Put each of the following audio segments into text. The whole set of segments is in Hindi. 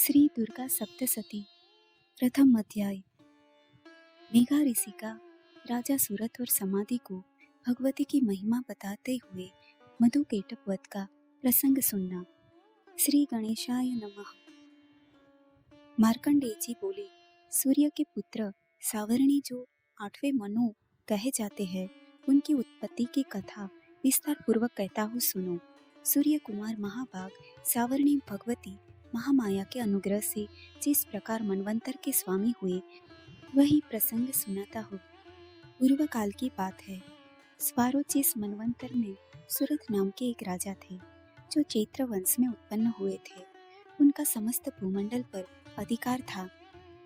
श्री दुर्गा सप्तशती प्रथम अध्याय। मेघा ऋषि का राजा सूरत और समाधि को भगवती की महिमा बताते हुए मधुकेटक वध का प्रसंग सुनना। श्री गणेशाय नमः। मार्कंडेय जी बोले, सूर्य के पुत्र सावरणी जो 8वें मनु कहे जाते हैं, उनकी उत्पत्ति की कथा विस्तार पूर्वक कहता हूँ, सुनो। सूर्य कुमार महाभाग सावरणी भगवती महामाया के अनुग्रह से जिस प्रकार मनवंतर के स्वामी हुए, वही प्रसंग सुनाता हूँ। पूर्व काल की बात है। स्वारोचिस मनवंतर में सूरत नाम के एक राजा थे, जो चैत्र वंश में उत्पन्न हुए थे। उनका समस्त भूमंडल पर अधिकार था।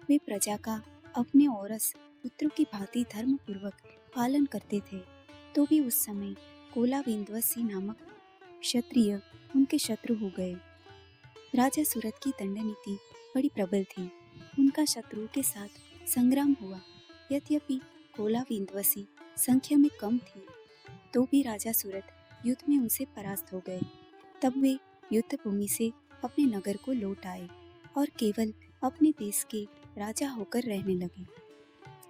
वे प्रजा का अपने औरस पुत्रों की भांति धर्म पूर्वक पालन करते थे। तो भी उस समय कोलाविंदवसी नामक क्षत्रिय उनके शत्रु हो गए। राजा सूरत की दंड नीति बड़ी प्रबल थी। उनका शत्रुओं के साथ संग्राम हुआ। यद्यपि कोलाविंदवसी संख्या में कम थी, तो भी राजा सूरत युद्ध में उनसे परास्त हो गए। तब वे युद्ध भूमि से अपने नगर को लौट आए और केवल अपने देश के राजा होकर रहने लगे।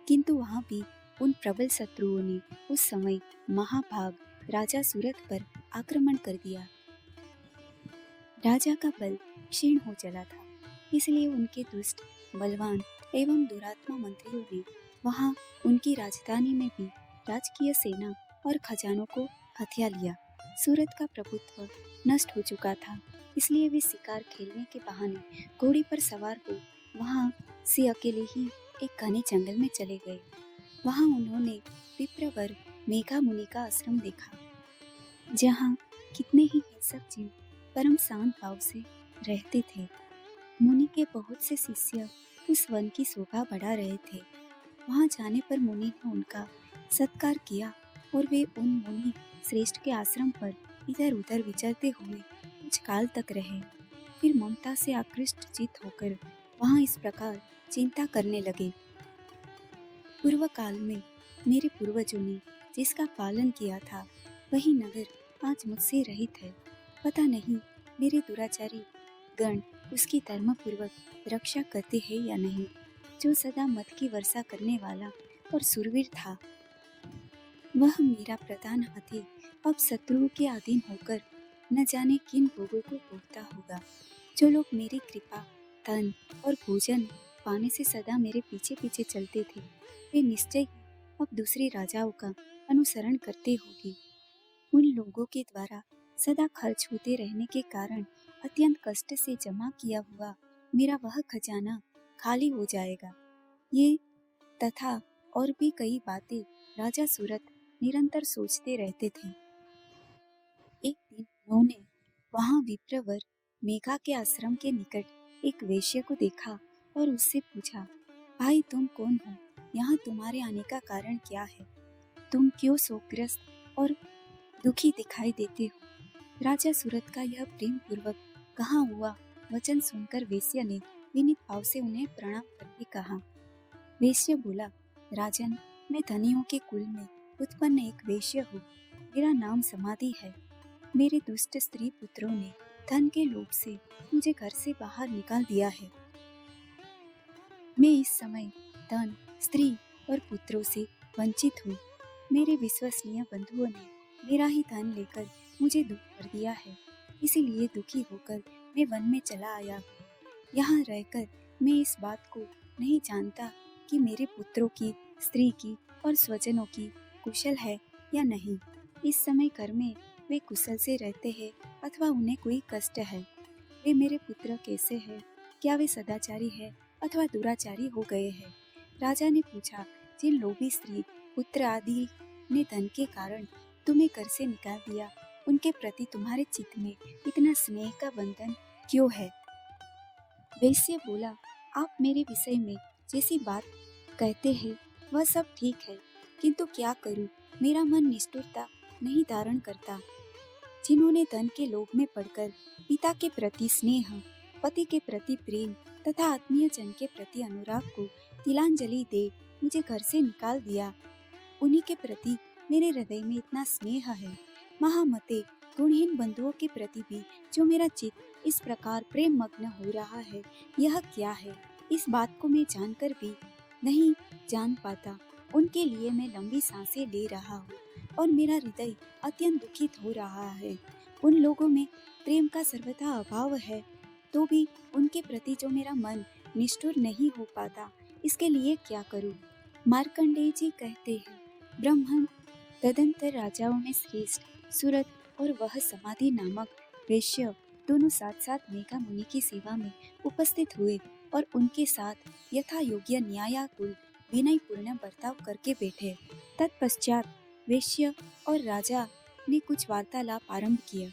किंतु वहां भी उन प्रबल शत्रुओं ने उस समय महाभाग राजा सूरत पर आक्रमण कर दिया। राजा का बल क्षीण हो चला था, इसलिए उनके दुष्ट, बलवान एवं दुरात्मा मंत्रियों ने वहां उनकी राजधानी में भी राजकीय सेना और खजानों को हथिया लिया। सूरत का प्रभुत्व नष्ट हो चुका था, इसलिए वे शिकार खेलने के बहाने घोड़े पर सवार हो वहां से अकेले ही एक घने जंगल में चले गए। वहां उन्होंने विप्रवर मेघा मुनि का आश्रम देखा, जहां कितने ही हिंसक जीव परम शांत भाव से रहते थे। मुनि के बहुत से शिष्य उस वन की शोभा बढ़ा रहे थे। वहां जाने पर मुनि ने उनका सत्कार किया और वे उन मुनि श्रेष्ठ के आश्रम पर इधर उधर विचरते हुए कुछ काल तक रहे। फिर ममता से आकृष्ट चित होकर वहां इस प्रकार चिंता करने लगे। पूर्व काल में मेरे पूर्वजों ने जिसका पालन किया था, वही नगर आज मुझसे रहित है। पता नहीं मेरे दुराचारी गण उसकी धर्म पूर्वक रक्षा करते हैं या नहीं। जो सदा मत की वर्षा करने वाला और सुरवीर था, वह मेरा प्रधान हाथी अब शत्रुओं के अधीन होकर न जाने किन भोगों को भोगता होगा। जो लोग मेरी कृपा, धन और भोजन पाने से सदा मेरे पीछे पीछे चलते थे, वे निश्चय ही अब दूसरे राजाओं का अनुसरण करते होंगे। उन लोगों के द्वारा सदा खर्च होते रहने के कारण अत्यंत कष्ट से जमा किया हुआ मेरा वह खजाना खाली हो जाएगा। ये तथा और भी कई बातें राजा सूरत निरंतर सोचते रहते थे। एक दिन उन्होंने वहां विप्रवर मेघा के आश्रम के निकट एक वेश्या को देखा और उससे पूछा, भाई तुम कौन हो? यहाँ तुम्हारे आने का कारण क्या है? तुम क्यों शोकग्रस्त और दुखी दिखाई देते हो? राजा सूरत का यह प्रेम पूर्वक कहा हुआ वचन सुनकर वेश्या ने विनीत भाव से उन्हें प्रणाम करके कहा। वेश्या बोला, राजन, मैं धनियों के कुल में उत्पन्न एक वेश्या हूँ। मेरा नाम समाधि है। मेरे दुष्ट स्त्री पुत्रों ने धन के लोभ से मुझे घर से बाहर निकाल दिया है। मैं इस समय धन, स्त्री और पुत्रों से वंचित हूँ। मेरे विश्वसनीय बंधुओं ने मेरा ही धन लेकर मुझे दुख कर दिया है। इसीलिए दुखी होकर मैं वन में चला आया हूँ। यहाँ रहकर मैं इस बात को नहीं जानता कि मेरे पुत्रों की, स्त्री की और स्वजनों की कुशल है या नहीं। इस समय घर में वे कुशल से रहते हैं अथवा उन्हें कोई कष्ट है। वे मेरे पुत्र कैसे हैं? क्या वे सदाचारी है अथवा दुराचारी हो गए हैं? राजा ने पूछा, जिन लोभी स्त्री, पुत्र आदि ने धन के कारण तुम्हें घर से निकाल दिया, उनके प्रति तुम्हारे चित्त में इतना स्नेह का बंधन क्यों है? वैश्य बोला, आप मेरे विषय में जैसी बात कहते हैं वह सब ठीक है, किंतु क्या करूं, मेरा मन निष्ठुरता नहीं धारण करता। जिन्होंने धन के लोभ में पड़कर पिता के प्रति स्नेह, पति के प्रति प्रेम तथा आत्मीय जन के प्रति अनुराग को तिलांजलि दे मुझे घर से निकाल दिया, उन्हीं के प्रति मेरे हृदय में इतना स्नेह है। महामते, गुणहीन बंधुओं के प्रति भी जो मेरा चित्त इस प्रकार प्रेम मग्न हो रहा है, यह क्या है? इस बात को मैं जानकर भी नहीं जान पाता। उनके लिए मैं लंबी सांसें ले रहा हूँ और मेरा हृदय अत्यंत दुखित हो रहा है। उन लोगों में प्रेम का सर्वथा अभाव है, तो भी उनके प्रति जो मेरा मन निष्ठुर नहीं हो पाता, इसके लिए क्या करूं? मार्कंडेय जी कहते हैं, ब्रह्मन तदंतर राजाओं में श्रेष्ठ सूरत और वह समाधि नामक वैश्य दोनों साथ साथ मेघा मुनि की सेवा में उपस्थित हुए और उनके साथ यथा योग्य न्यायाकुल विनय पूर्ण बर्ताव करके बैठे। तत्पश्चात वैश्य और राजा ने कुछ वार्तालाप आरंभ किया।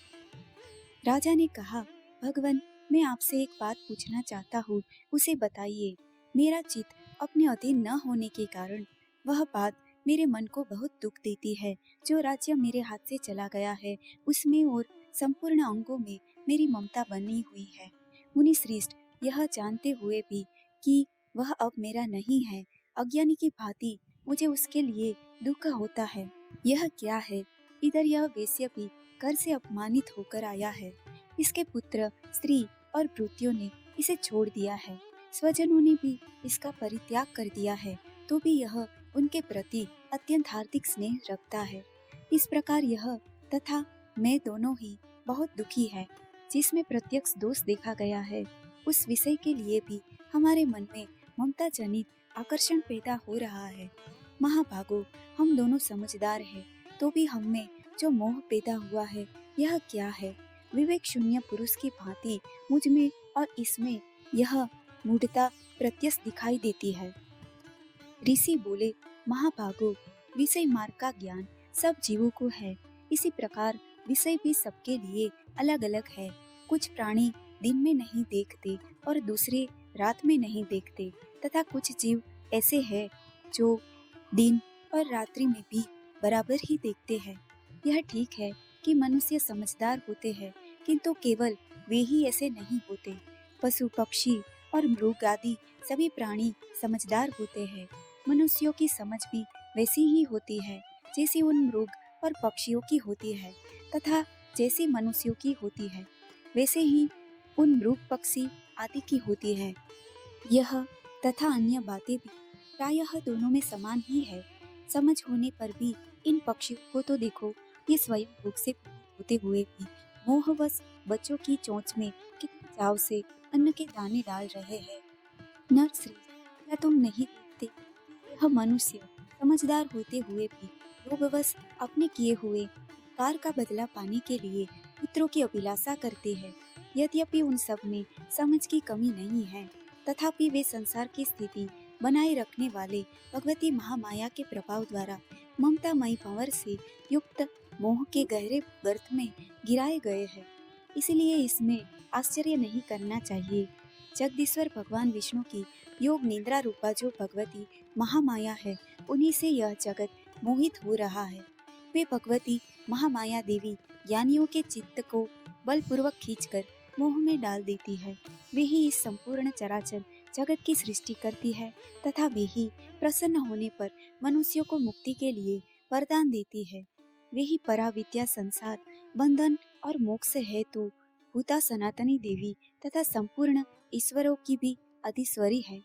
राजा ने कहा, भगवान, मैं आपसे एक बात पूछना चाहता हूँ, उसे बताइए। मेरा चित्त अपने अधीन न होने के कारण वह बात मेरे मन को बहुत दुख देती है। जो राज्य मेरे हाथ से चला गया है, उसमें और संपूर्ण अंगों में मेरी ममता बनी हुई है। मुनि श्रेष्ठ, यह जानते हुए भी कि वह अब मेरा नहीं है, अज्ञानी की भांति मुझे उसके लिए दुख होता है। यह क्या है? इधर यह वैश्य भी कर से अपमानित होकर आया है। इसके पुत्र, स्त्री और भृत्यों ने इसे छोड़ दिया है। स्वजनों ने भी इसका परित्याग कर दिया है, तो भी यह उनके प्रति अत्यंत हार्दिक स्नेह रखता है। इस प्रकार यह तथा मैं दोनों ही बहुत दुखी है। जिसमें प्रत्यक्ष दोष देखा गया है, उस विषय के लिए भी हमारे मन में ममता जनित आकर्षण पैदा हो रहा है। महाभागो, हम दोनों समझदार हैं, तो भी हम में जो मोह पैदा हुआ है, यह क्या है? विवेक शून्य पुरुष की भांति मुझ में और इसमें यह मूढ़ता प्रत्यक्ष दिखाई देती है। ऋषि बोले, महाभागो, विषय मार्ग का ज्ञान सब जीवों को है। इसी प्रकार विषय भी सबके लिए अलग अलग है। कुछ प्राणी दिन में नहीं देखते और दूसरे रात में नहीं देखते, तथा कुछ जीव ऐसे हैं जो दिन और रात्रि में भी बराबर ही देखते हैं। यह ठीक है कि मनुष्य समझदार होते हैं, किंतु केवल वे ही ऐसे नहीं होते। पशु पक्षी और मृग आदि सभी प्राणी समझदार होते हैं। मनुष्यों की समझ भी वैसी ही होती है जैसी उन मृग और पक्षियों की होती है, तथा जैसी मनुष्यों की होती है वैसे ही उन मृग पक्षी आदि की होती है। यह तथा अन्य बातें भी प्रायः दोनों में समान ही है। समझ होने पर भी इन पक्षियों को तो देखो, ये स्वयं भूख से पीड़ित होते हुए भी मोहवश बच्चों की चोंच में कितने चाव से अन्न के दाने डाल रहे हैं। नर श्रेष्ठ, क्या तुम नहीं देखते? यह मनुष्य समझदार होते हुए भी लोभवश अपने किए हुए उपकार का बदला पाने के लिए पुत्रों की अभिलाषा करते हैं। यद्यपि उन सब में समझ की कमी नहीं है, तथापि वे संसार की स्थिति बनाए रखने वाले भगवती महामाया के प्रभाव द्वारा ममतामयी भंवर से युक्त मोह के गहरे गर्त में गिराए गए हैं। इसलिए इसमें आश्चर्य नहीं करना चाहिए। जगदीश्वर भगवान विष्णु की योग निद्रा रूपा जो भगवती महामाया है, उन्हीं से यह जगत मोहित हो रहा है। वे भगवती महामाया देवी ज्ञानियों के चित्त को बलपूर्वक खींचकर मोह में डाल देती है। वे ही इस संपूर्ण चराचर जगत की सृष्टि करती है, तथा वे ही प्रसन्न होने पर मनुष्यों को मुक्ति के लिए वरदान देती है। वे ही पराविद्या, संसार बंधन और मोक्ष हेतु भूता सनातनी देवी तथा संपूर्ण ईश्वरों की भी अधीश्वरी है।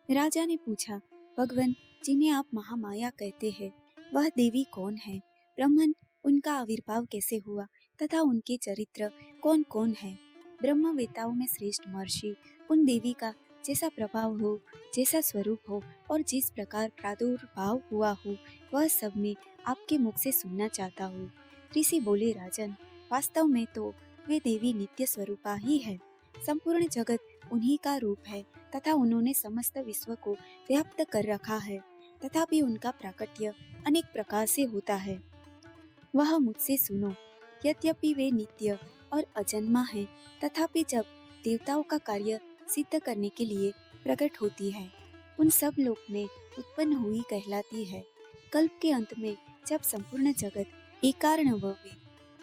राजा ने पूछा, भगवान, जिन्हें आप महामाया कहते हैं, वह देवी कौन है? ब्रह्मन, उनका आविर्भाव कैसे हुआ तथा उनके चरित्र कौन कौन है? ब्रह्मवेताओं में श्रेष्ठ महर्षि उन देवी का जैसा प्रभाव हो, जैसा स्वरूप हो और जिस प्रकार प्रादुर्भाव हुआ हो, वह सब मैं आपके मुख से सुनना चाहता हूँ। ऋषि बोले, राजन, वास्तव में तो वे देवी नित्य स्वरूपा ही है। संपूर्ण जगत उन्हीं का रूप है तथा उन्होंने समस्त विश्व को व्याप्त कर रखा है, तथापि उनका प्राकट्य अनेक प्रकार से होता है। वह मुझसे सुनो। यद्यपि वे नित्य और अजन्मा है, तथापि जब देवताओं का कार्य सिद्ध करने के लिए प्रकट होती है, उन सब लोक में उत्पन्न हुई कहलाती है। कल्प के अंत में जब संपूर्ण जगत एकार्णव में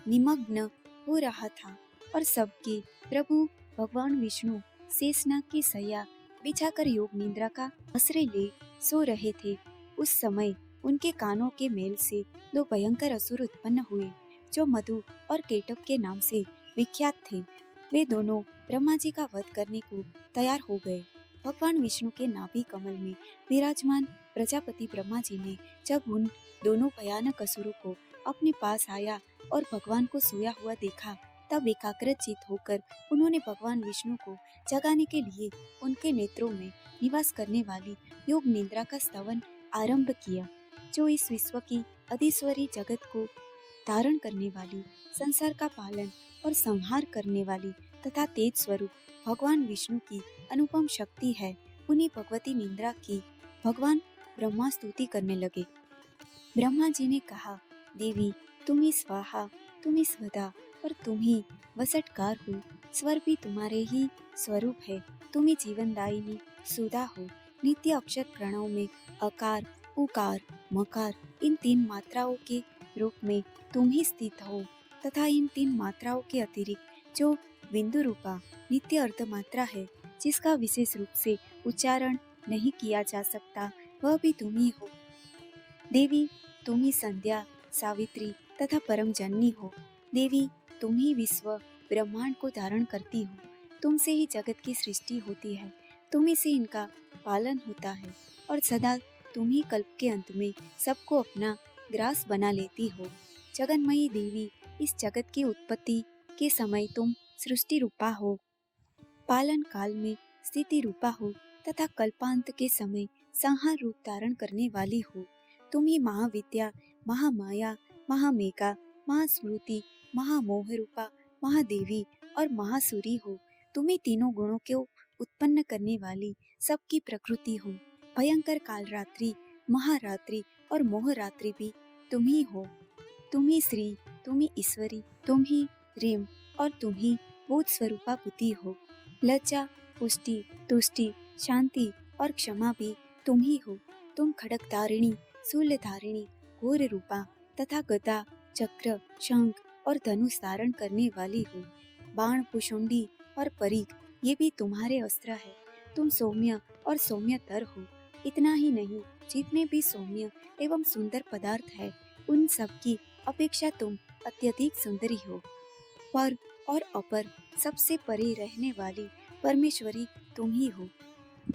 निमग्न हो रहा था और सबके प्रभु भगवान विष्णु शेषनाग की सैया बिछाकर योग निद्रा का आश्रय ले सो रहे थे, उस समय उनके कानों के मेल से दो भयंकर असुर उत्पन्न हुए, जो मधु और केटव के नाम से विख्यात थे। वे दोनों ब्रह्मा जी का वध करने को तैयार हो गए। भगवान विष्णु के नाभि कमल में विराजमान प्रजापति ब्रह्मा जी ने जब उन दोनों भयानक असुरों को अपने पास आया और भगवान को सोया हुआ देखा, तब एकाग्रचित्त होकर उन्होंने भगवान विष्णु को जगाने के लिए उनके नेत्रों में निवास करने वाली योग निद्रा का स्तवन आरंभ किया, जो इस विश्व की अधीश्वरी जगत को धारण करने वाली, संसार का पालन और संहार करने वाली तथा तेज स्वरूप भगवान विष्णु की अनुपम शक्ति है। उन्हीं भगवती निद्रा की भगवान ब्रह्मा स्तुति करने लगे। ब्रह्मा जी ने कहा, देवी तुम ही स्वाहा, तुम ही स्वधा और तुम ही वसटकार हो। स्वर भी तुम्हारे ही स्वरूप है। तुम ही जीवनदायिनी सुधा हो। नित्य अक्षर प्रणव में अकार, उकार, मकार इन 3 मात्राओं के रूप में तुम ही स्थित हो तथा इन 3 मात्राओं के अतिरिक्त जो बिंदु रूपा नित्य अर्ध मात्रा है, जिसका विशेष रूप से उच्चारण नहीं किया जा सकता, वह भी तुम ही हो। देवी तुम ही संध्या, सावित्री तथा परम जननी हो। देवी तुम ही विश्व ब्रह्मांड को धारण करती हो। तुमसे ही जगत की सृष्टि होती है, तुम ही से इनका पालन होता है और सदा तुम ही कल्प के अंत में सबको अपना ग्रास बना लेती हो। जगन्मयी देवी, इस जगत की उत्पत्ति के समय तुम सृष्टि रूपा हो, पालन काल में स्थिति रूपा हो तथा कल्पांत के समय संहार रूप धारण करने वाली हो। तुम ही महाविद्या, महामाया, महामेघा, महास्मृति, महामोह रूपा, महादेवी और महासुरी हो। तुम ही तीनों गुणों को उत्पन्न करने वाली सबकी प्रकृति हो। भयंकर कालरात्रि, महारात्रि और मोहरात्रि भी तुम ही हो। तुम ही श्री, तुम ही ईश्वरी, तुम ही रीम और तुम ही बोध स्वरूपा बुद्धि हो। लज्जा, पुष्टि, तुष्टि, शांति और क्षमा भी तुम ही हो। तुम खड्गधारिणी, शूलधारिणी, घोर रूपा तथा गदा, चक्र, शंख और धनुष धारण करने वाली हो। बाण, पुशुंडी और परीख ये भी तुम्हारे अस्त्र है। तुम सौम्य और सौम्यतर हो। इतना ही नहीं, जितने भी सौम्य एवं सुंदर पदार्थ है, उन सब की अपेक्षा तुम अत्यधिक सुंदरी हो। पर और अपर सबसे परे रहने वाली परमेश्वरी तुम ही हो।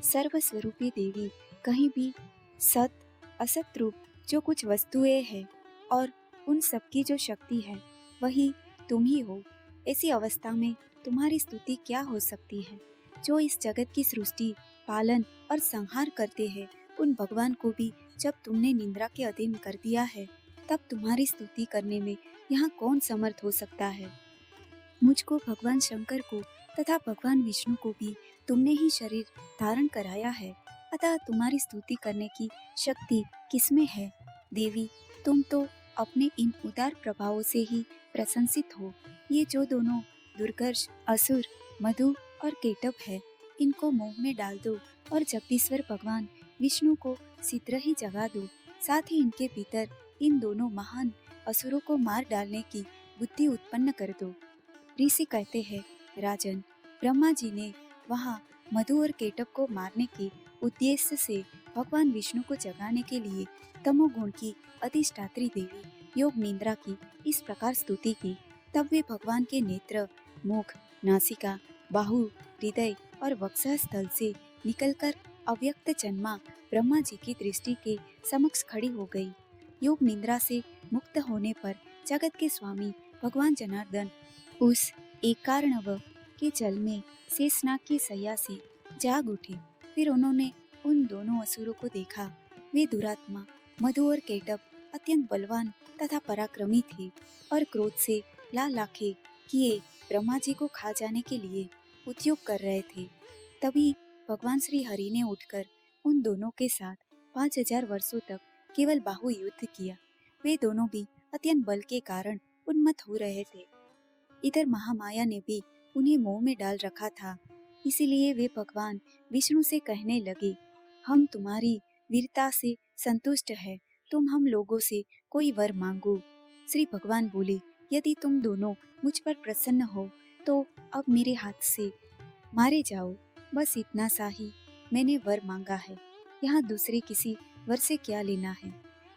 सर्वस्वरूपी देवी, कहीं भी सत असत रूप जो कुछ वस्तुएं हैं और उन सब की जो शक्ति है, वही तुम ही हो। ऐसी अवस्था में तुम्हारी स्तुति क्या हो सकती है? जो इस जगत की सृष्टि, पालन और संहार करते हैं, उन भगवान को भी जब तुमने निंद्रा के अधीन कर दिया है, तब तुम्हारी स्तुति करने में यहाँ कौन समर्थ हो सकता है? मुझको, भगवान शंकर को तथा भगवान विष्णु को भी तुमने ही शरीर धारण कराया है, अतः तुम्हारी स्तुति करने की शक्ति किसमें है? देवी, तुम तो अपने इन उदार प्रभावों से ही प्रशंसित हो। ये जो दोनों दुर्गर्ष असुर मधु और केटव है, इनको मोह में डाल दो और जगदीश्वर भगवान विष्णु को शीघ्र ही जगा दो। साथ ही इनके भीतर इन दोनों महान असुरों को मार डालने की बुद्धि उत्पन्न कर दो। ऋषि कहते हैं, राजन, ब्रह्मा जी ने वहाँ मधु और केटव को मारने के उद्देश्य से भगवान विष्णु को जगाने के लिए तमोगुण की अधिष्ठात्री देवी योग निद्रा की इस प्रकार स्तुति की। तब वे भगवान के नेत्र, मुख, नासिका, बाहु, हृदय और वक्षस्थल स्थल से निकलकर अव्यक्त जन्मा ब्रह्मा जी की दृष्टि के समक्ष खड़ी हो गई। योग निद्रा से मुक्त होने पर जगत के स्वामी भगवान जनार्दन उस एकार्णव के जल में शेषनाग की सैया से जाग उठे। फिर उन्होंने उन दोनों असुरों को देखा। वे दुरात्मा मधु और केटव अत्यंत बलवान तथा पराक्रमी थे और क्रोध से लाल आंखें किए ब्रह्मा जी को खा जाने के लिए उद्योग कर रहे थे। तभी भगवान श्री हरि ने उठकर उन दोनों के साथ 5000 वर्षों तक केवल बाहु युद्ध किया। वे दोनों भी अत्यंत बल के कारण उन्मत्त हो रहे थे। इधर महामाया ने भी उन्हें मोह में डाल रखा था। इसीलिए वे भगवान विष्णु से कहने लगे, हम तुम्हारी वीरता से संतुष्ट है, तुम हम लोगों से कोई वर मांगो। श्री भगवान बोले, यदि तुम दोनों मुझ पर प्रसन्न हो तो अब मेरे हाथ से मारे जाओ। बस इतना सा ही मैंने वर मांगा है, यहाँ दूसरे किसी वर से क्या लेना है।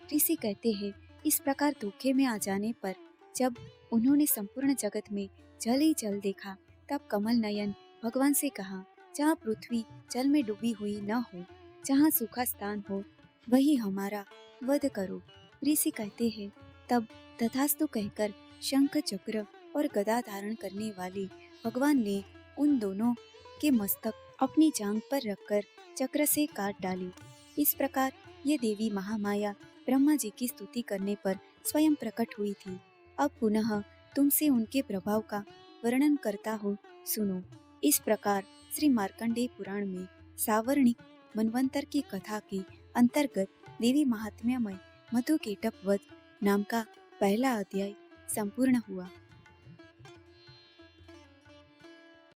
ऋषि कहते हैं, इस प्रकार धोखे में आ जाने पर जब उन्होंने संपूर्ण जगत में जल ही जल देखा, तब कमल नयन भगवान से कहा, जहाँ पृथ्वी जल में डूबी हुई न हो, जहाँ सूखा स्थान हो, वही हमारा वध करो। ऋषि कहते हैं, तब तथास्तु कहकर शंख चक्र और गदा धारण करने वाले भगवान ने उन दोनों के मस्तक अपनी जांघ पर रखकर चक्र से काट डाली। इस प्रकार ये देवी महामाया ब्रह्मा जी की स्तुति करने पर स्वयं प्रकट हुई थी। अब पुनः तुमसे उनके प्रभाव का वर्णन करता हूँ, सुनो। इस प्रकार श्री मार्कंडेय पुराण में सावर्णिक मनवंतर की कथा के अंतर्गत देवी महात्म्यमय मधुकेटक वध नाम का पहला अध्याय संपूर्ण हुआ।